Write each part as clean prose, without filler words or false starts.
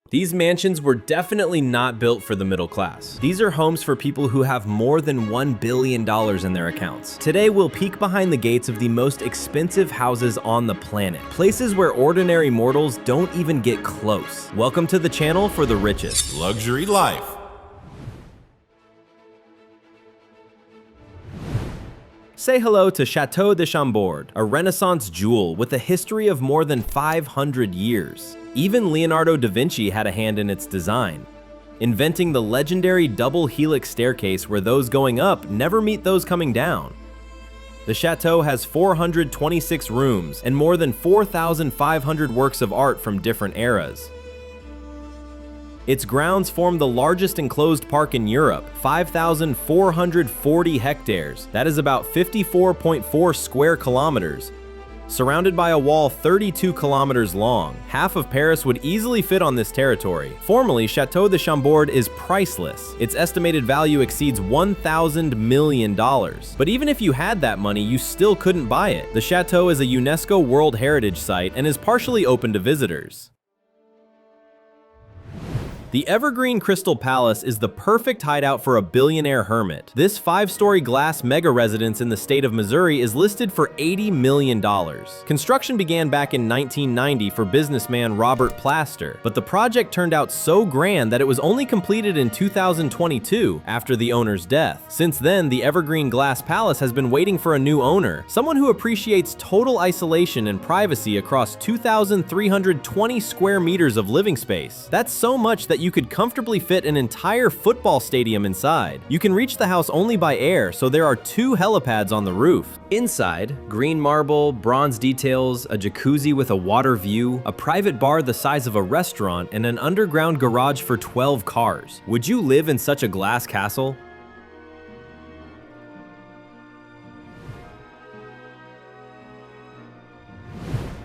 These mansions were definitely not built for the middle class. These are homes for people who have more than $1 billion in their accounts. Today, we'll peek behind the gates of the most expensive houses on the planet. Places where ordinary mortals don't even get close. Welcome to the channel for the richest. Luxury life. Say hello to Chateau de Chambord, a Renaissance jewel with a history of more than 500 years. Even Leonardo da Vinci had a hand in its design, inventing the legendary double helix staircase where those going up never meet those coming down. The chateau has 426 rooms and more than 4,500 works of art from different eras. Its grounds form the largest enclosed park in Europe, 5,440 hectares. That is about 54.4 square kilometers. Surrounded by a wall 32 kilometers long, half of Paris would easily fit on this territory. Formerly, Chateau de Chambord is priceless. Its estimated value exceeds $1,000 million. But even if you had that money, you still couldn't buy it. The chateau is a UNESCO World Heritage Site and is partially open to visitors. The Evergreen Crystal Palace is the perfect hideout for a billionaire hermit. This 5-story glass mega residence in the state of Missouri is listed for $80 million. Construction began back in 1990 for businessman Robert Plaster, but the project turned out so grand that it was only completed in 2022 after the owner's death. Since then, the Evergreen Glass Palace has been waiting for a new owner, someone who appreciates total isolation and privacy across 2,320 square meters of living space. That's so much that you could comfortably fit an entire football stadium inside. You can reach the house only by air, so there are 2 helipads on the roof. Inside, green marble, bronze details, a jacuzzi with a water view, a private bar the size of a restaurant, and an underground garage for 12 cars. Would you live in such a glass castle?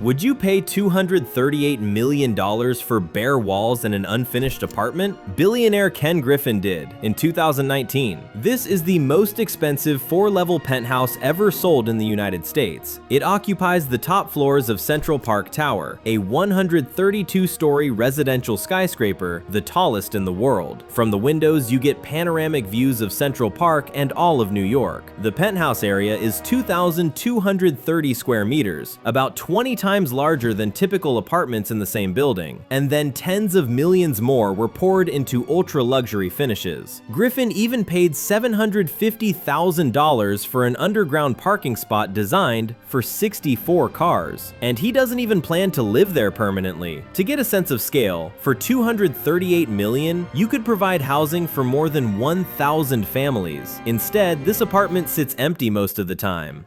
Would you pay $238 million for bare walls and an unfinished apartment? Billionaire Ken Griffin did in 2019. This is the most expensive 4-level penthouse ever sold in the United States. It occupies the top floors of Central Park Tower, a 132-story residential skyscraper, the tallest in the world. From the windows, you get panoramic views of Central Park and all of New York. The penthouse area is 2,230 square meters, about 20 times larger than typical apartments in the same building, and then tens of millions more were poured into ultra-luxury finishes. Griffin even paid $750,000 for an underground parking spot designed for 64 cars, and he doesn't even plan to live there permanently. To get a sense of scale, for $238 million, you could provide housing for more than 1,000 families. Instead, this apartment sits empty most of the time.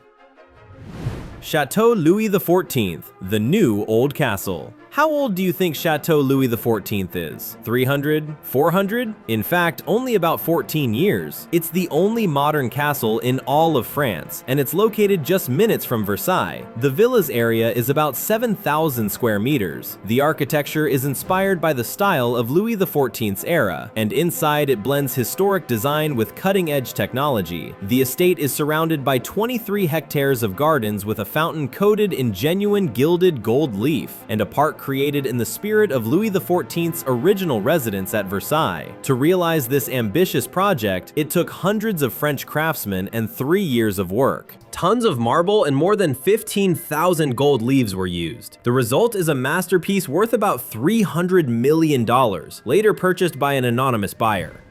Chateau Louis XIV, the new old castle. How old do you think Chateau Louis XIV is? 300? 400? In fact, only about 14 years. It's the only modern castle in all of France, and it's located just minutes from Versailles. The villa's area is about 7,000 square meters. The architecture is inspired by the style of Louis XIV's era, and inside it blends historic design with cutting-edge technology. The estate is surrounded by 23 hectares of gardens with a fountain coated in genuine gilded gold leaf, and a park created in the spirit of Louis XIV's original residence at Versailles. To realize this ambitious project, it took hundreds of French craftsmen and 3 years of work. Tons of marble and more than 15,000 gold leaves were used. The result is a masterpiece worth about $300 million, later purchased by an anonymous buyer.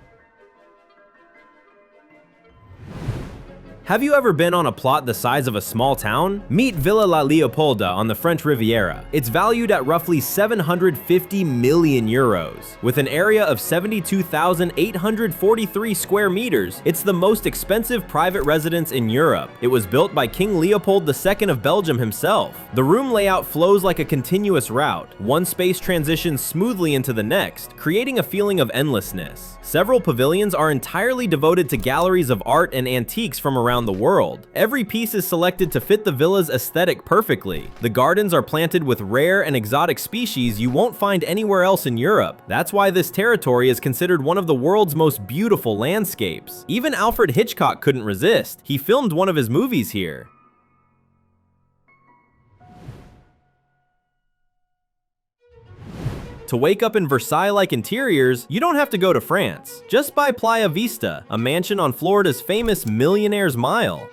Have you ever been on a plot the size of a small town? Meet Villa La Leopolda on the French Riviera. It's valued at roughly 750 million euros. With an area of 72,843 square meters, it's the most expensive private residence in Europe. It was built by King Leopold II of Belgium himself. The room layout flows like a continuous route. One space transitions smoothly into the next, creating a feeling of endlessness. Several pavilions are entirely devoted to galleries of art and antiques from around the world. Every piece is selected to fit the villa's aesthetic perfectly. The gardens are planted with rare and exotic species you won't find anywhere else in Europe. That's why this territory is considered one of the world's most beautiful landscapes. Even Alfred Hitchcock couldn't resist. He filmed one of his movies here. To wake up in Versailles-like interiors, you don't have to go to France. Just buy Playa Vista, a mansion on Florida's famous Millionaire's Mile.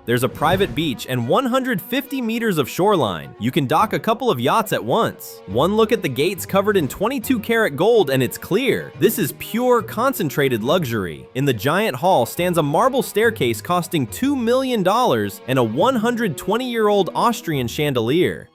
There's a private beach and 150 meters of shoreline. You can dock a couple of yachts at once. One look at the gates covered in 22-karat gold and it's clear. This is pure, concentrated luxury. In the giant hall stands a marble staircase costing $2 million and a 120-year-old Austrian chandelier.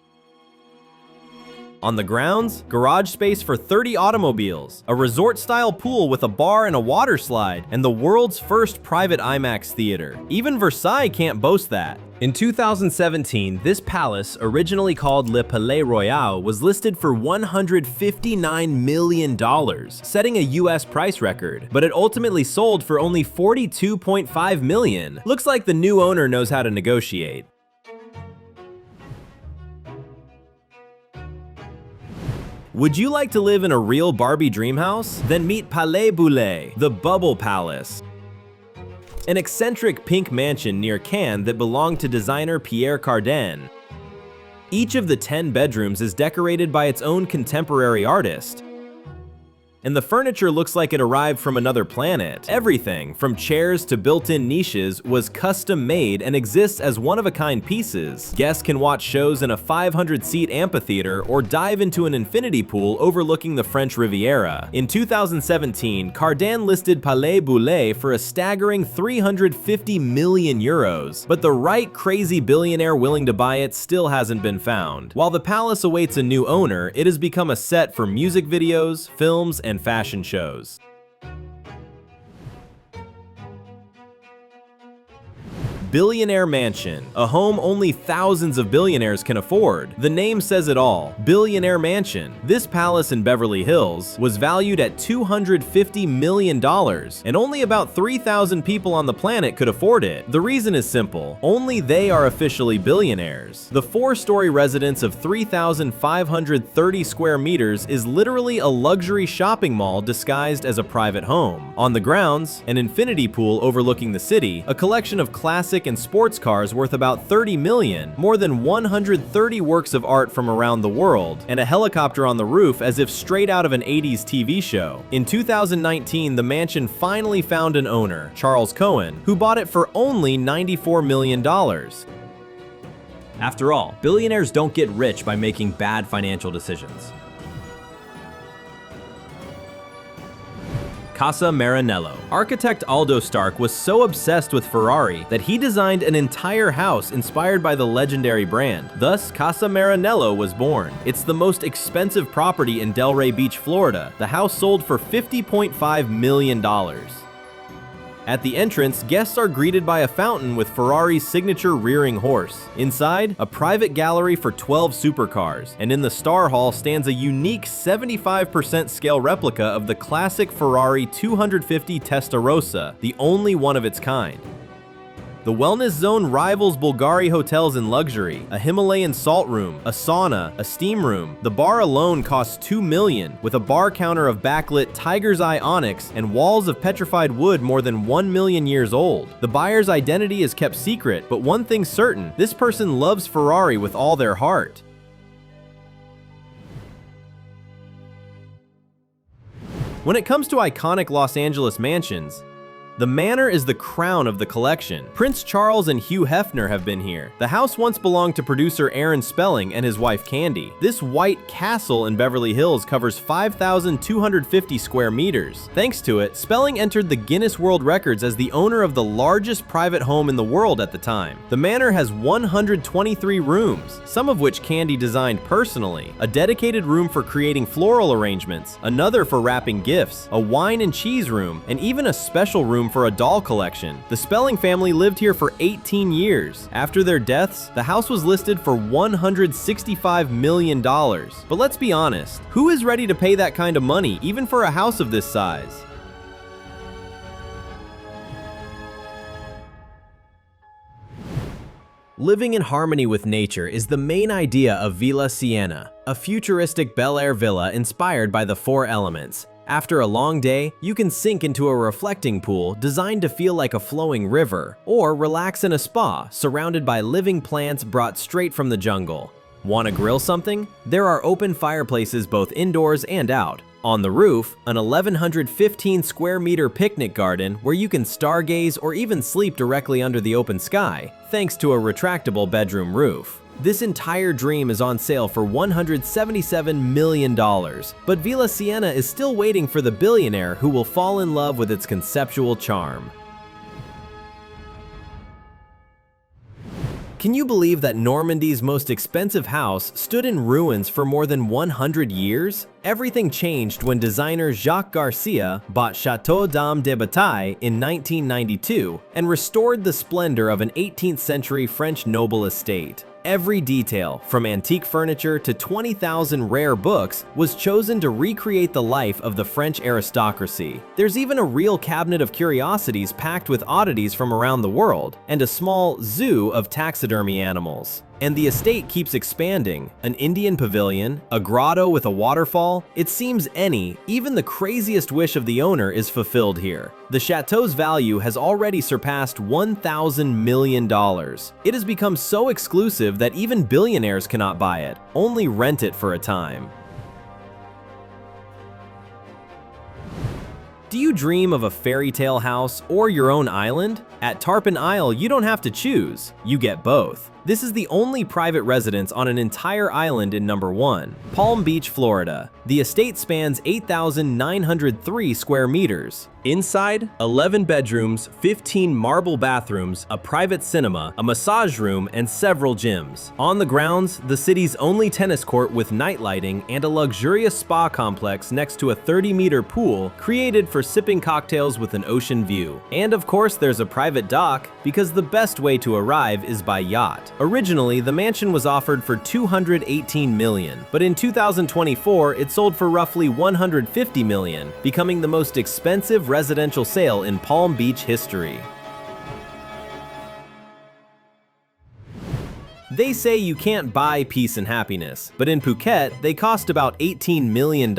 On the grounds, garage space for 30 automobiles, a resort-style pool with a bar and a water slide, and the world's first private IMAX theater. Even Versailles can't boast that. In 2017, this palace, originally called Le Palais Royal, was listed for $159 million, setting a US price record, but it ultimately sold for only $42.5 million. Looks like the new owner knows how to negotiate. Would you like to live in a real Barbie dream house? Then meet Palais Bulles, the Bubble Palace. An eccentric pink mansion near Cannes that belonged to designer Pierre Cardin. Each of the 10 bedrooms is decorated by its own contemporary artist. And the furniture looks like it arrived from another planet. Everything, from chairs to built-in niches, was custom-made and exists as one-of-a-kind pieces. Guests can watch shows in a 500-seat amphitheater or dive into an infinity pool overlooking the French Riviera. In 2017, Cardin listed Palais Bulles for a staggering 350 million euros, but the right crazy billionaire willing to buy it still hasn't been found. While the palace awaits a new owner, it has become a set for music videos, films, and fashion shows. Billionaire Mansion, a home only thousands of billionaires can afford. The name says it all, Billionaire Mansion. This palace in Beverly Hills was valued at $250 million, and only about 3,000 people on the planet could afford it. The reason is simple, only they are officially billionaires. The 4-story residence of 3,530 square meters is literally a luxury shopping mall disguised as a private home. On the grounds, an infinity pool overlooking the city, a collection of classic and sports cars worth about $30 million, more than 130 works of art from around the world, and a helicopter on the roof as if straight out of an 80s TV show. In 2019, the mansion finally found an owner, Charles Cohen, who bought it for only $94 million. After all, billionaires don't get rich by making bad financial decisions. Casa Maranello. Architect Aldo Stark was so obsessed with Ferrari that he designed an entire house inspired by the legendary brand. Thus, Casa Maranello was born. It's the most expensive property in Delray Beach, Florida. The house sold for $50.5 million. At the entrance, guests are greeted by a fountain with Ferrari's signature rearing horse. Inside, a private gallery for 12 supercars, and in the Star Hall stands a unique 75% scale replica of the classic Ferrari 250 Testarossa, the only one of its kind. The wellness zone rivals Bulgari hotels in luxury, a Himalayan salt room, a sauna, a steam room. The bar alone costs $2 million, with a bar counter of backlit tiger's eye onyx and walls of petrified wood more than 1 million years old. The buyer's identity is kept secret, but one thing's certain, this person loves Ferrari with all their heart. When it comes to iconic Los Angeles mansions, the Manor is the crown of the collection. Prince Charles and Hugh Hefner have been here. The house once belonged to producer Aaron Spelling and his wife Candy. This white castle in Beverly Hills covers 5,250 square meters. Thanks to it, Spelling entered the Guinness World Records as the owner of the largest private home in the world at the time. The Manor has 123 rooms, some of which Candy designed personally, a dedicated room for creating floral arrangements, another for wrapping gifts, a wine and cheese room, and even a special room for a doll collection. The Spelling family lived here for 18 years. After their deaths, the house was listed for $165 million. But let's be honest, who is ready to pay that kind of money, even for a house of this size? Living in harmony with nature is the main idea of Villa Sienna, a futuristic Bel Air villa inspired by the 4 elements. After a long day, you can sink into a reflecting pool designed to feel like a flowing river, or relax in a spa surrounded by living plants brought straight from the jungle. Want to grill something? There are open fireplaces both indoors and out. On the roof, an 1,115 square meter picnic garden where you can stargaze or even sleep directly under the open sky, thanks to a retractable bedroom roof. This entire dream is on sale for $177 million, but Villa Sienna is still waiting for the billionaire who will fall in love with its conceptual charm. Can you believe that Normandy's most expensive house stood in ruins for more than 100 years? Everything changed when designer Jacques Garcia bought Chateau de Betai in 1992 and restored the splendor of an 18th century French noble estate. Every detail, from antique furniture to 20,000 rare books, was chosen to recreate the life of the French aristocracy. There's even a real cabinet of curiosities packed with oddities from around the world, and a small zoo of taxidermy animals. And the estate keeps expanding. An Indian pavilion, a grotto with a waterfall. It seems even the craziest wish of the owner is fulfilled here. The chateau's value has already surpassed $1,000 million. It has become so exclusive that even billionaires cannot buy it, only rent it for a time. Do you dream of a fairy tale house or your own island? At Tarpon Isle, you don't have to choose, you get both. This is the only private residence on an entire island in number 1, Palm Beach, Florida. The estate spans 8,903 square meters. Inside, 11 bedrooms, 15 marble bathrooms, a private cinema, a massage room, and several gyms. On the grounds, the city's only tennis court with night lighting and a luxurious spa complex next to a 30-meter pool created for sipping cocktails with an ocean view. And of course, there's a private dock, because the best way to arrive is by yacht. Originally, the mansion was offered for $218 million, but in 2024, it sold for roughly $150 million, becoming the most expensive residential sale in Palm Beach history. They say you can't buy peace and happiness, but in Phuket, they cost about $18 million.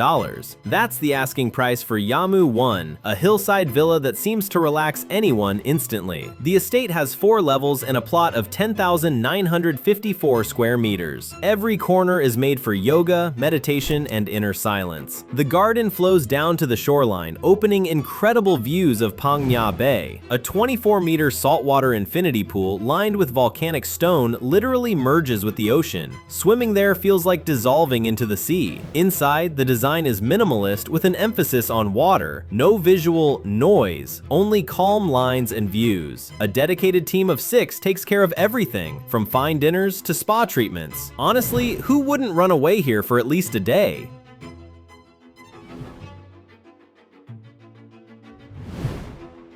That's the asking price for Yamu 1, a hillside villa that seems to relax anyone instantly. The estate has 4 levels and a plot of 10,954 square meters. Every corner is made for yoga, meditation, and inner silence. The garden flows down to the shoreline, opening incredible views of Phang Nga Bay. A 24-meter saltwater infinity pool lined with volcanic stone literally merges with the ocean. Swimming there feels like dissolving into the sea. Inside, the design is minimalist with an emphasis on water. No visual noise, only calm lines and views. A dedicated team of 6 takes care of everything, from fine dinners to spa treatments. Honestly, who wouldn't run away here for at least a day?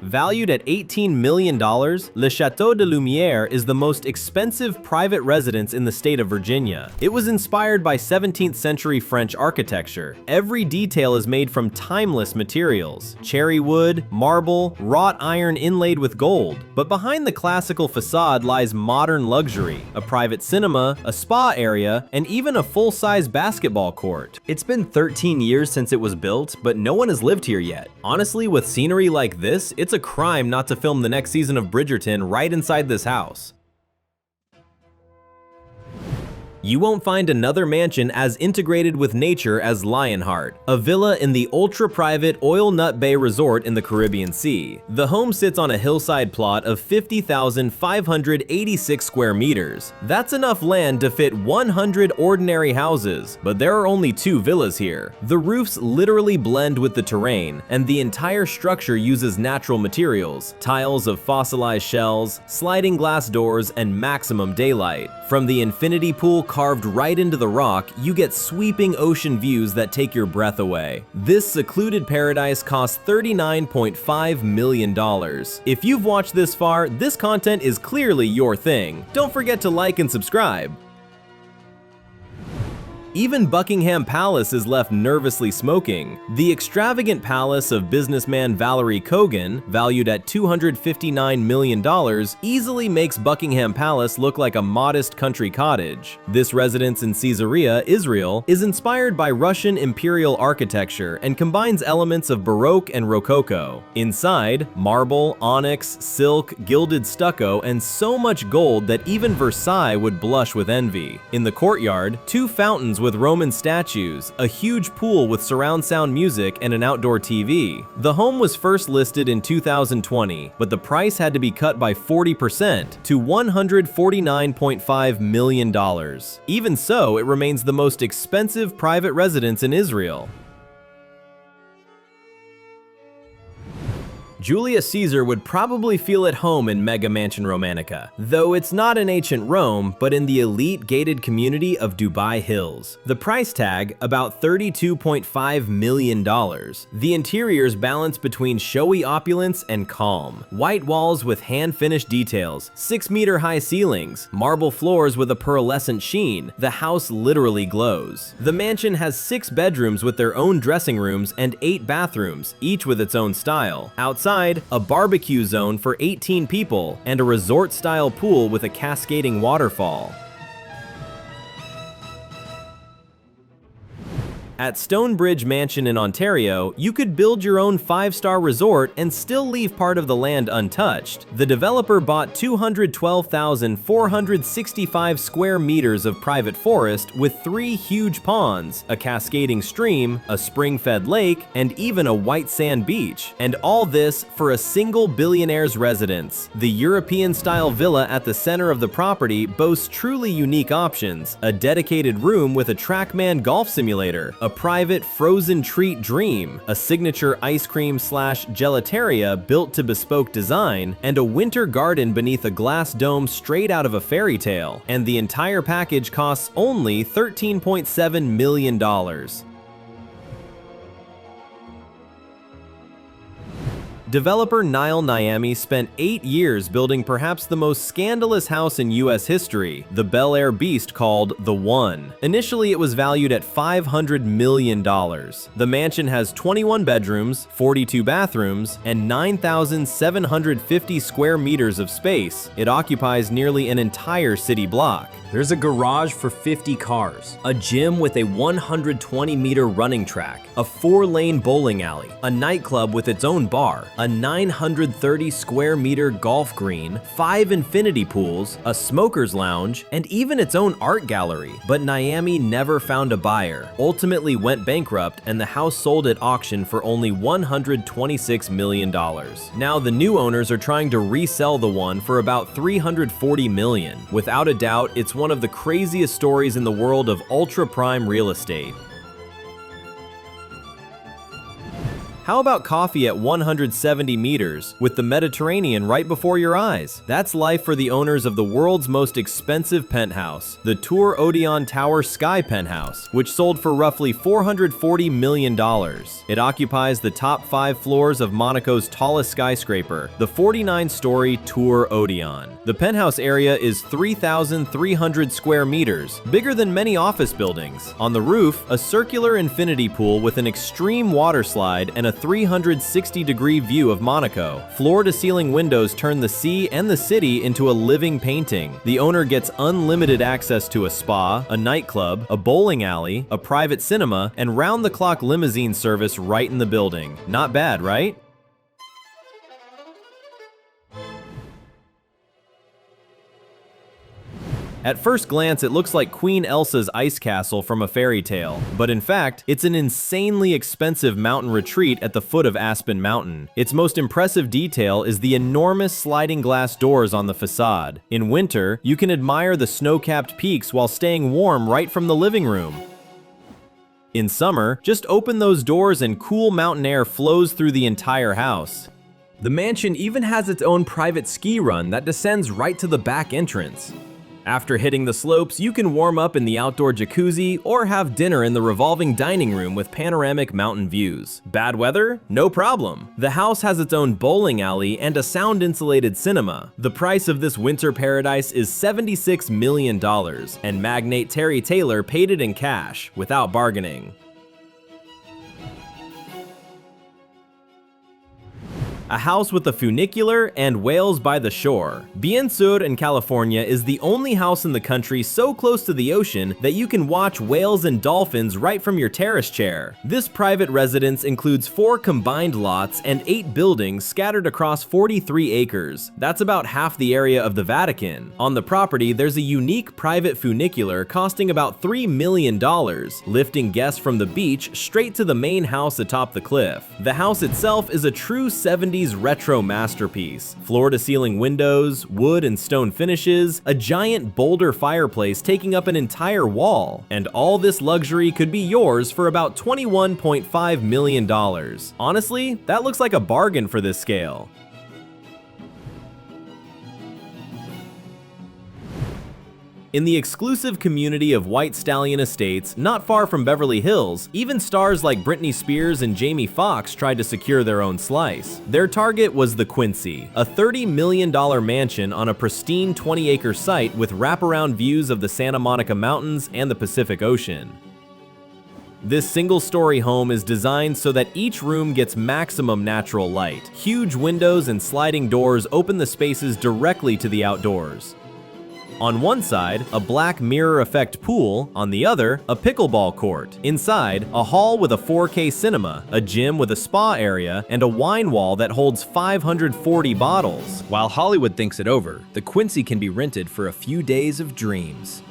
Valued at $18 million, Le Chateau de Lumiere is the most expensive private residence in the state of Virginia. It was inspired by 17th century French architecture. Every detail is made from timeless materials: cherry wood, marble, wrought iron inlaid with gold. But behind the classical facade lies modern luxury: a private cinema, a spa area, and even a full-size basketball court. It's been 13 years since it was built, but no one has lived here yet. Honestly, with scenery like this, it's a crime not to film the next season of Bridgerton right inside this house. You won't find another mansion as integrated with nature as Lionheart, a villa in the ultra-private Oil Nut Bay Resort in the Caribbean Sea. The home sits on a hillside plot of 50,586 square meters. That's enough land to fit 100 ordinary houses, but there are only 2 villas here. The roofs literally blend with the terrain, and the entire structure uses natural materials: tiles of fossilized shells, sliding glass doors, and maximum daylight. From the infinity pool carved right into the rock, you get sweeping ocean views that take your breath away. This secluded paradise costs $39.5 million. If you've watched this far, this content is clearly your thing. Don't forget to like and subscribe. Even Buckingham Palace is left nervously smoking. The extravagant palace of businessman Valery Kogan, valued at $259 million, easily makes Buckingham Palace look like a modest country cottage. This residence in Caesarea, Israel, is inspired by Russian imperial architecture and combines elements of Baroque and Rococo. Inside, marble, onyx, silk, gilded stucco, and so much gold that even Versailles would blush with envy. In the courtyard, 2 fountains with Roman statues, a huge pool with surround sound music, and an outdoor TV. The home was first listed in 2020, but the price had to be cut by 40% to $149.5 million. Even so, it remains the most expensive private residence in Israel. Julius Caesar would probably feel at home in Mega Mansion Romantica, though it's not in ancient Rome, but in the elite gated community of Dubai Hills. The price tag, about $32.5 million. The interiors balance between showy opulence and calm. White walls with hand-finished details, 6-meter-high ceilings, marble floors with a pearlescent sheen. The house literally glows. The mansion has 6 bedrooms with their own dressing rooms and 8 bathrooms, each with its own style. Outside, a barbecue zone for 18 people, and a resort-style pool with a cascading waterfall. At Stonebridge Mansion in Ontario, you could build your own 5-star resort and still leave part of the land untouched. The developer bought 212,465 square meters of private forest with 3 huge ponds, a cascading stream, a spring-fed lake, and even a white sand beach. And all this for a single billionaire's residence. The European-style villa at the center of the property boasts truly unique options: a dedicated room with a TrackMan golf simulator, a private frozen treat dream, a signature ice cream / gelateria built to bespoke design, and a winter garden beneath a glass dome straight out of a fairy tale. And the entire package costs only $13.7 million. Developer Niall Nyami spent 8 years building perhaps the most scandalous house in US history, the Bel Air beast called The One. Initially, it was valued at $500 million. The mansion has 21 bedrooms, 42 bathrooms, and 9,750 square meters of space. It occupies nearly an entire city block. There's a garage for 50 cars, a gym with a 120-meter running track, a 4-lane bowling alley, a nightclub with its own bar, a 930-square-meter golf green, 5 infinity pools, a smoker's lounge, and even its own art gallery. But Nyami never found a buyer, ultimately went bankrupt, and the house sold at auction for only $126 million. Now the new owners are trying to resell the one for about $340 million. Without a doubt, it's one of the craziest stories in the world of ultra-prime real estate. How about coffee at 170 meters with the Mediterranean right before your eyes? That's life for the owners of the world's most expensive penthouse, the Tour Odon Tower Sky Penthouse, which sold for roughly $440 million. It occupies the top 5 floors of Monaco's tallest skyscraper, the 49-story Tour Odon. The penthouse area is 3,300 square meters, bigger than many office buildings. On the roof, a circular infinity pool with an extreme water slide and a 360-degree view of Monaco. Floor-to-ceiling windows turn the sea and the city into a living painting. The owner gets unlimited access to a spa, a nightclub, a bowling alley, a private cinema, and round-the-clock limousine service right in the building. Not bad, right? At first glance, it looks like Queen Elsa's ice castle from a fairy tale, but in fact, it's an insanely expensive mountain retreat at the foot of Aspen Mountain. Its most impressive detail is the enormous sliding glass doors on the facade. In winter, you can admire the snow-capped peaks while staying warm right from the living room. In summer, just open those doors and cool mountain air flows through the entire house. The mansion even has its own private ski run that descends right to the back entrance. After hitting the slopes, you can warm up in the outdoor jacuzzi or have dinner in the revolving dining room with panoramic mountain views. Bad weather? No problem. The house has its own bowling alley and a sound-insulated cinema. The price of this winter paradise is $76 million, and magnate Terry Taylor paid it in cash, without bargaining. A house with a funicular and whales by the shore. Bien Sur in California is the only house in the country so close to the ocean that you can watch whales and dolphins right from your terrace chair. This private residence includes 4 combined lots and 8 buildings scattered across 43 acres. That's about half the area of the Vatican. On the property, there's a unique private funicular costing about $3 million, lifting guests from the beach straight to the main house atop the cliff. The house itself is a true 70s retro masterpiece. Floor-to-ceiling windows, wood and stone finishes, a giant boulder fireplace taking up an entire wall, and all this luxury could be yours for about $21.5 million. Honestly, that looks like a bargain for this scale. In the exclusive community of White Stallion Estates, not far from Beverly Hills, even stars like Britney Spears and Jamie Foxx tried to secure their own slice. Their target was the Quincy, a $30 million mansion on a pristine 20-acre site with wraparound views of the Santa Monica Mountains and the Pacific Ocean. This single-story home is designed so that each room gets maximum natural light. Huge windows and sliding doors open the spaces directly to the outdoors. On one side, a black mirror effect pool, on the other, a pickleball court. Inside, a hall with a 4K cinema, a gym with a spa area, and a wine wall that holds 540 bottles. While Hollywood thinks it over, the Quincy can be rented for a few days of dreams.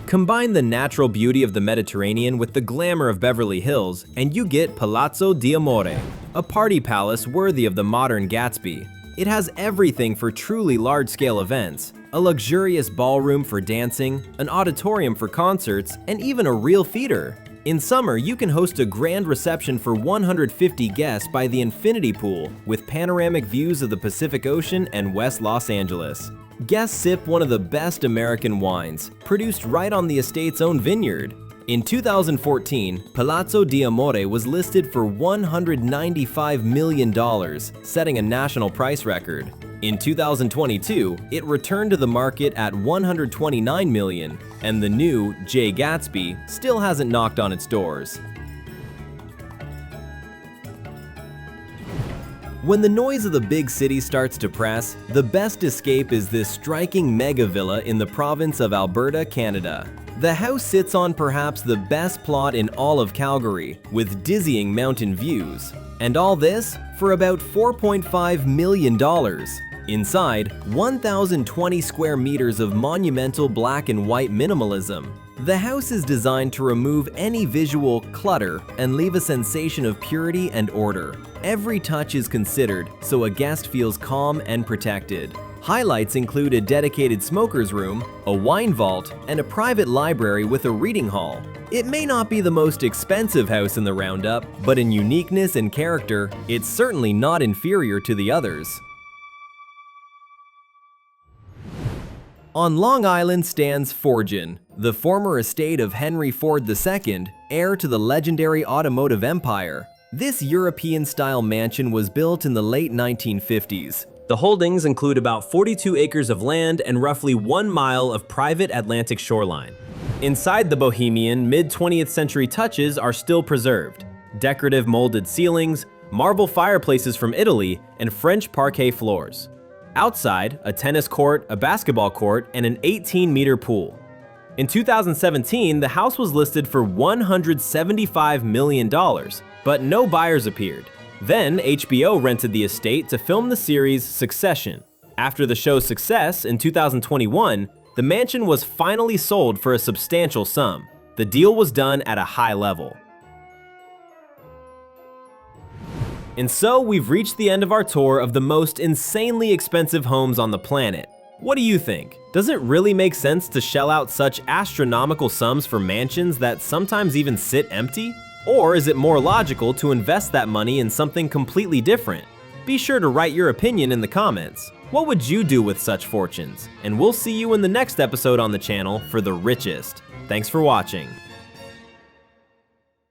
Combine the natural beauty of the Mediterranean with the glamour of Beverly Hills, and you get Palazzo Di Amore, a party palace worthy of the modern Gatsby. It has everything for truly large-scale events, a luxurious ballroom for dancing, an auditorium for concerts, and even a real theater. In summer, you can host a grand reception for 150 guests by the infinity pool, with panoramic views of the Pacific Ocean and West Los Angeles. Guests sip one of the best American wines, produced right on the estate's own vineyard. In 2014, Palazzo Di Amore was listed for $195 million, setting a national price record. In 2022, it returned to the market at $129 million, and the new Jay Gatsby still hasn't knocked on its doors. When the noise of the big city starts to press, the best escape is this striking mega villa in the province of Alberta, Canada. The house sits on perhaps the best plot in all of Calgary, with dizzying mountain views. And all this for about $4.5 million. Inside, 1,020 square meters of monumental black and white minimalism. The house is designed to remove any visual clutter and leave a sensation of purity and order. Every touch is considered, so a guest feels calm and protected. Highlights include a dedicated smoker's room, a wine vault, and a private library with a reading hall. It may not be the most expensive house in the roundup, but in uniqueness and character, it's certainly not inferior to the others. On Long Island stands Fortune, the former estate of Henry Ford II, heir to the legendary automotive empire. This European-style mansion was built in the late 1950s. The holdings include about 42 acres of land and roughly 1 mile of private Atlantic shoreline. Inside, the bohemian, mid-20th century touches are still preserved. Decorative molded ceilings, marble fireplaces from Italy, and French parquet floors. Outside, a tennis court, a basketball court, and an 18-meter pool. In 2017, the house was listed for $175 million, but no buyers appeared. Then, HBO rented the estate to film the series Succession. After the show's success in 2021, the mansion was finally sold for a substantial sum. The deal was done at a high level. And so we've reached the end of our tour of the most insanely expensive homes on the planet. What do you think? Does it really make sense to shell out such astronomical sums for mansions that sometimes even sit empty? Or is it more logical to invest that money in something completely different? Be sure to write your opinion in the comments. What would you do with such fortunes? And we'll see you in the next episode on the channel for the richest. Thanks for watching.